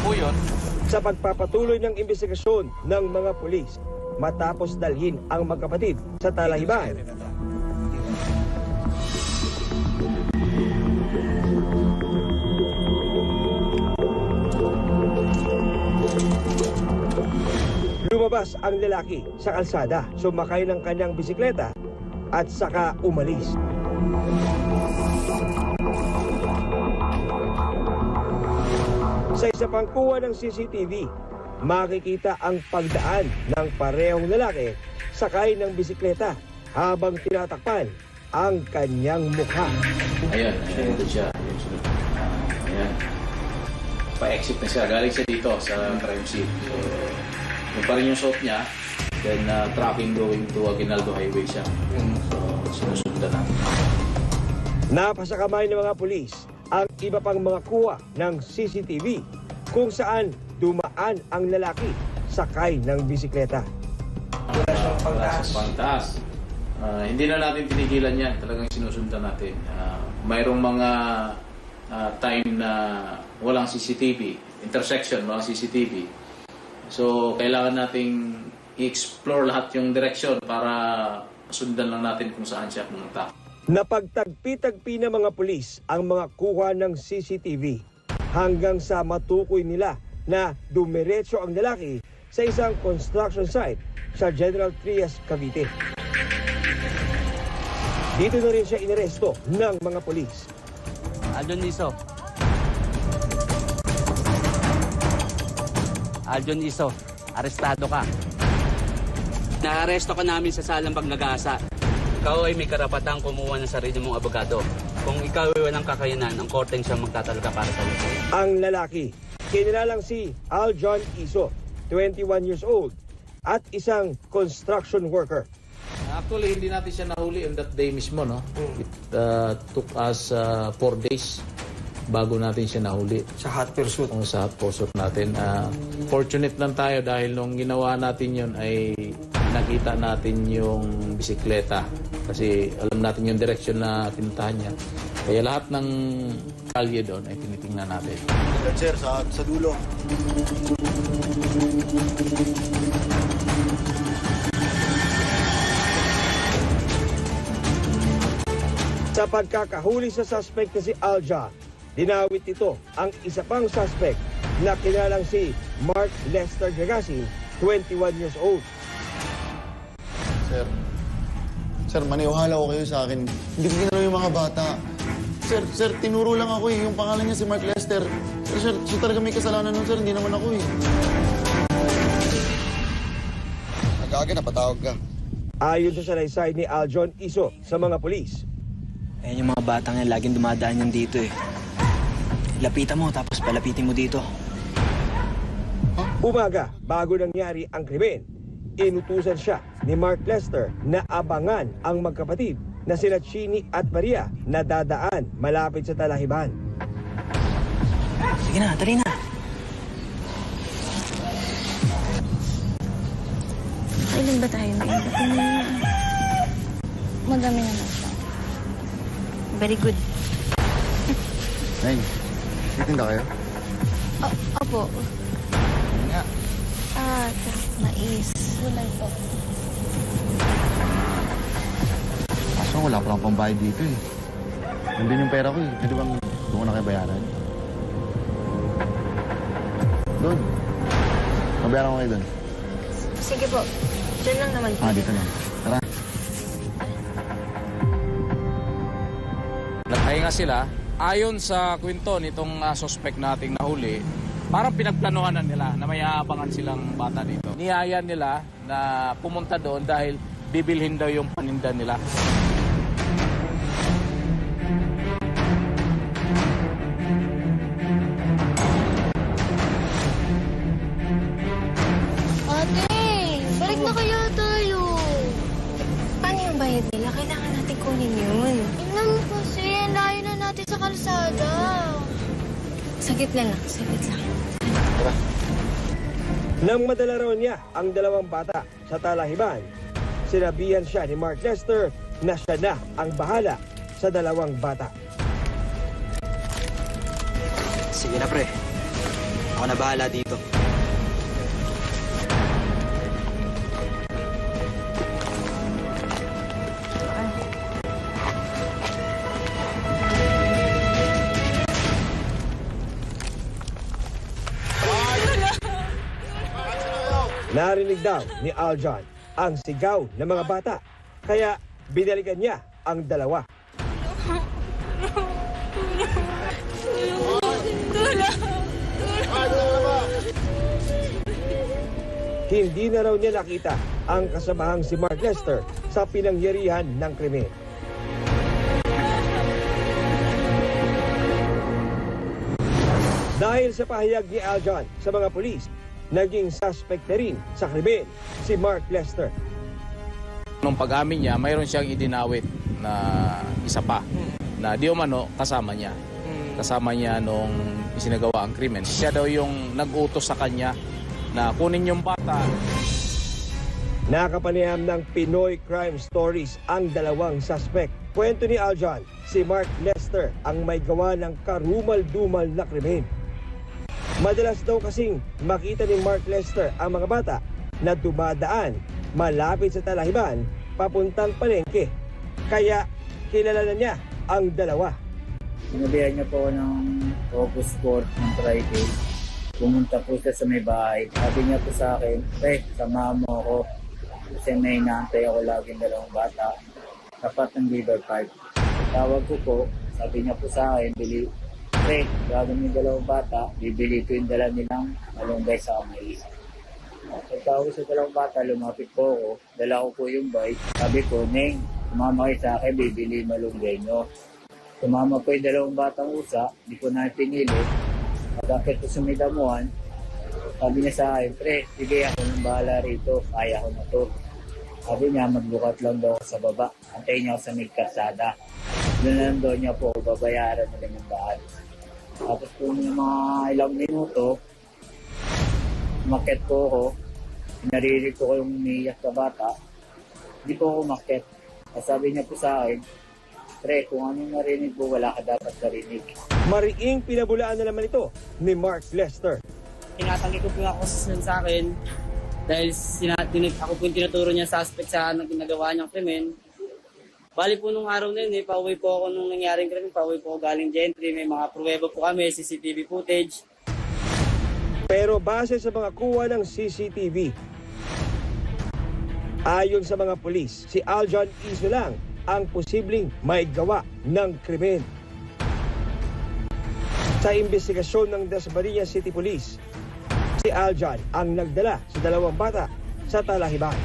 po yun. Sa pagpapatuloy ng investigasyon ng mga pulis matapos dalhin ang magkapatid sa talahiban. Lumabas ang lalaki sa kalsada, sumakay ng kanyang bisikleta at saka umalis. Sa isa pang kuha ng CCTV, makikita ang pagdaan ng parehong lalaki sakay ng bisikleta habang tinatakpan ang kanyang mukha. Ayan, ito siya. Ayan. Pa-exit na siya. Galing siya dito sa crime scene. So, yung pa rin yung suot niya. Then, tracking going to Aguinaldo Highway siya. So, sinusundan natin. Napasakamay ng mga pulis ang iba pang mga kuha ng CCTV kung saan dumaan ang lalaki sakay ng bisikleta. Wala siyang pangtaas. Hindi na natin tinigilan yan. Talagang sinusundan natin. Mayroong mga time na walang CCTV, intersection, walang CCTV. So, kailangan nating i-explore lahat yung direksyon para sundan lang natin kung saan siya pumunta. Napagtagpi-tagpi ng mga pulis ang mga kuha ng CCTV hanggang sa matukoy nila na dumiretso ang lalaki sa isang construction site sa General Trias, Cavite. Dito na rin siya inaresto ng mga pulis. Aljon Iso. Aljon Iso, arestado ka. Naaresto ka namin sa salang pagnag-aasa. Ikaw ay may karapatang kumuha ng sarili mong abogado. Kung ikaw ay walang kakayanan, ang korteng siyang magtatalaga para sa iyo. Ang lalaki, kinilalang si Aljon Iso, 21 years old, at isang construction worker. Actually, hindi natin siya nahuli on that day mismo, no? It took us 4 days bago natin siya nahuli. Sa hot pursuit? Sa hot pursuit natin. Fortunate lang tayo dahil nung ginawa natin yun ay nakita natin yung bisikleta. Kasi alam natin yung direksyon na pinuntahan niya. Kaya lahat ng kalye doon ay tinitingnan natin. Sir, sa dulo. Sa pagkakahuli sa suspect na si Aljon, dinawit ito ang isa pang suspect na kilalang si Mark Lester Gagasin, 21 years old. Sir, maniwala ko kayo sa akin. Hindi ko ginalaw yung mga bata. Sir, tinuro lang ako eh. Yung pangalan niya si Mark Lester. Sir, talaga may kasalanan nun, sir. Hindi naman ako eh. Nag-aaga, napatawag ka. Ayon sa salaysay ni Aljon Iso sa mga pulis. Ayan yung mga batang yan, laging dumadaan yan dito eh. Lapitan mo, tapos palapitin mo dito. Umaga, bago nangyari ang krimen, inutusan siya ni Mark Lester na abangan ang magkapatid na sila Chini at Maria na dadaan malapit sa talahiban. Sige na, tari na. Ilan ba tayo na? Madami naman siya. Very good. Nay, titinda kayo? Opo. Nga. Mais. Wala ito. Kaso wala pa lang pambayad dito eh. Nandun yung pera ko eh. Pwede bang doon ko na kayo bayaran? Doon. Mabayaran ko kayo doon. Sige po. Diyan lang naman po. Dito lang. Tara. Nagpahinga sila. Ayon sa kwento nitong suspect nating nahuli, parang pinagplanuhan na nila na may aabangan silang bata dito. Niyaya nila na pumunta doon dahil bibilhin daw yung paninda nila. Ate, balik na kaya tayo. Paano yung bayad nila? Kailangan natin kunin yun. Tingnan mo kasi, layo na natin sa kalsada. Saglit lang. Tara. Nang madala raw niya ang dalawang bata sa talahiban, sinabihan siya ni Mark Lester na siya na ang bahala sa dalawang bata. Sige na, pre. Ako na bahala dito. Narinig daw ni Aljan ang sigaw ng mga bata, kaya binalikan niya ang dalawa. Hindi na raw niya nakita ang kasamahang si Mark Lester sa pinangyarihan ng krimen. Dahil sa pahayag ni Aljan sa mga pulis, naging suspect na rin sa krimen si Mark Lester. Nung pag-amin niya, mayroon siyang idinawit na isa pa na di umano kasama niya. Kasama niya nung isinagawa ang krimen. Siya daw yung nag-utos sa kanya na kunin yung bata. Nakapanayam ng Pinoy Crime Stories ang dalawang suspect. Kwento ni Aljan, si Mark Lester ang may gawa ng karumal-dumal na krimen. Madalas daw kasing makita ni Mark Lester ang mga bata na dumadaan malapit sa Talahiban papuntang palengke. Kaya kilala na niya ang dalawa. Sinabihan niya po ako ng August 4 ng Friday. Pumunta po siya sa may bahay. Sabi niya po sa akin, samahan mo ako. Kasi may inaantay ako laging dalawang bata. Tapat ng River Park. Tawag ko po, sabi niya po sa akin, gagawin yung dalawang bata, bibili ko yung dala nilang malunggay sa kamay. Pagtawag sa dalawang bata, lumapit po ako, dala ko po yung bike. Sabi ko, Neng, sumama kayo sa akin, bibili malunggay nyo. Sumama po yung dalawang batang usa, di ko na pinili. Pagkakit ko sa may damuhan, sabi niya sa akin, sige ako nang bahala rito, kaya ko na to. Sabi niya, magbukat lang daw sa baba, antayin niya ako sa may kalsada. Doon lang daw niya po, babayaran na lang yung daan. Tapos po ng mga ilang minuto, umakyat po ako, narinig ko yung umiiyak sa bata, hindi po ako umakyat. Sabi niya po sa akin, kung anong narinig po, wala ka dapat narinig. Mariing pinabulaan na naman ito ni Mark Lester. Tinatanggi ko po ako sa akin dahil ako po yung tinuturo niya suspect sa ginagawa niyang krimen. Bali po nung araw na yun, pauwi po ako nung nangyaring krimen, pauwi po ako galing Gentry, may mga pruweba po kami, CCTV footage. Pero base sa mga kuha ng CCTV, ayon sa mga pulis, si Aljan Iso lang ang posibleng may gawa ng krimen. Sa investigasyon ng Dasmariñas City Police, si Aljan ang nagdala sa dalawang bata sa Talahiban.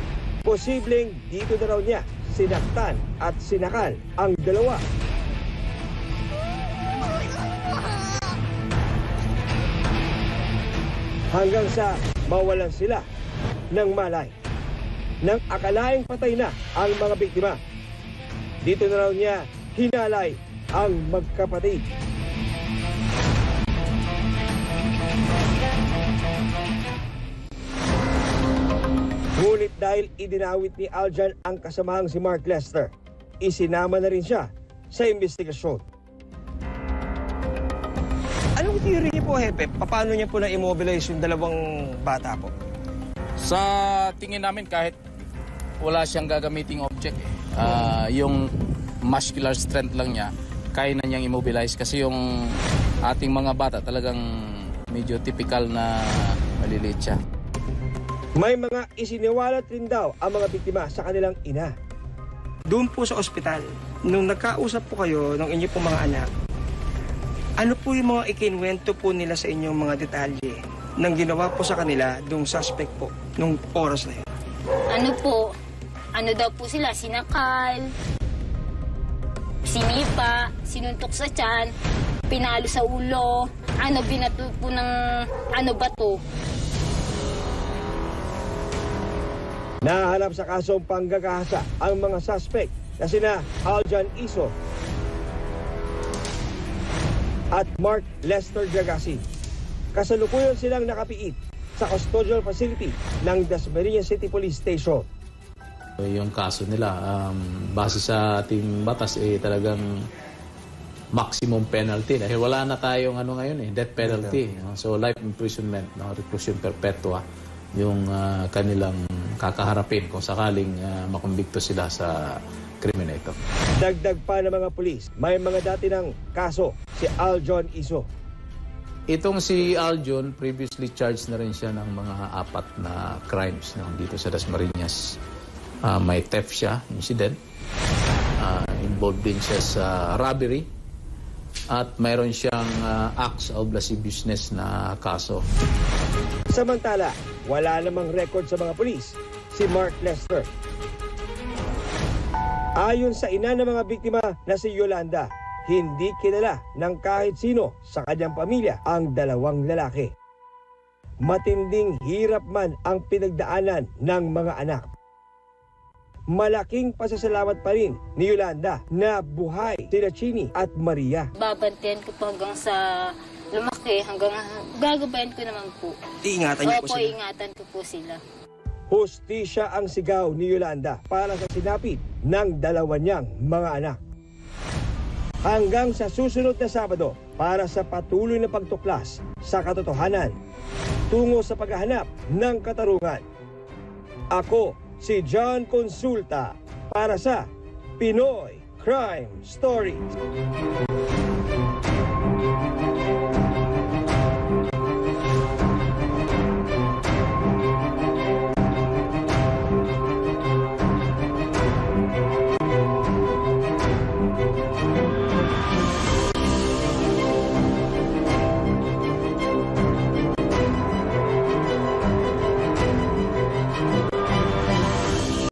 Posibleng dito na raw niya sinaktan at sinakal ang dalawa. Hanggang sa mawalan sila ng malay. Nang akalaing patay na ang mga biktima, dito na raw niya hinalay ang magkapatid. Ngunit dahil idinawit ni Aljan ang kasamahang si Mark Lester, isinama na rin siya sa investigasyon. Anong theory niyo po, Hepe? Paano niya po na-immobilize yung dalawang bata po? Sa tingin namin kahit wala siyang gagamiting object, yung muscular strength lang niya, kaya na niyang immobilize kasi yung ating mga bata talagang medyo typical na maliliit siya. May mga isiniwalat rin daw ang mga biktima sa kanilang ina. Doon po sa ospital, nung nagkausap po kayo ng inyong pong mga anak, ano po yung mga ikinwento po nila sa inyong mga detalye nang ginawa po sa kanila yung suspect po nung oras na yun? Ano daw po sila, sinakal, sinipa, sinuntok sa tiyan, pinalo sa ulo, binato po ng bato. Nahanap sa kasong panggagahasa ang mga suspect na sina Aljan Iso at Mark Lester Jagasi. Kasalukuyan silang nakapiit sa custodial facility ng Dasmariñas City Police Station. Yung kaso nila, base sa ating batas, talagang maximum penalty. Dahil wala na tayong ngayon death penalty. So life imprisonment, reclusion perpetua, yung kanilang kakaharapin kung sakaling makumbikto sila sa krimen na ito. Dagdag pa ng mga pulis, may mga dati ng kaso si Aljon Iso. Itong si Aljon, previously charged na rin siya ng mga 4 na crimes dito sa Dasmariñas. May theft siya, incident. Involved din siya sa robbery. At mayroon siyang acts of lasciviousness na kaso. Samantala, wala namang record sa mga pulis si Mark Lester. Ayon sa ina ng mga biktima na si Yolanda, hindi kilala ng kahit sino sa kanyang pamilya ang 2 lalaki. Matinding hirap man ang pinagdaanan ng mga anak. Malaking pasasalamat pa rin ni Yolanda na buhay sila Chini at Maria. Babantayan ko po hanggang sa lumaki, hanggang gagabayan ko naman po. Iingatan niyo po Opo, sila? ingatan ko po sila. Hustisya ang sigaw ni Yolanda para sa sinapit ng 2 niyang mga anak. Hanggang sa susunod na Sabado para sa patuloy na pagtuklas sa katotohanan tungo sa paghahanap ng katarungan. Ako si John Consulta para sa Pinoy Crime Stories.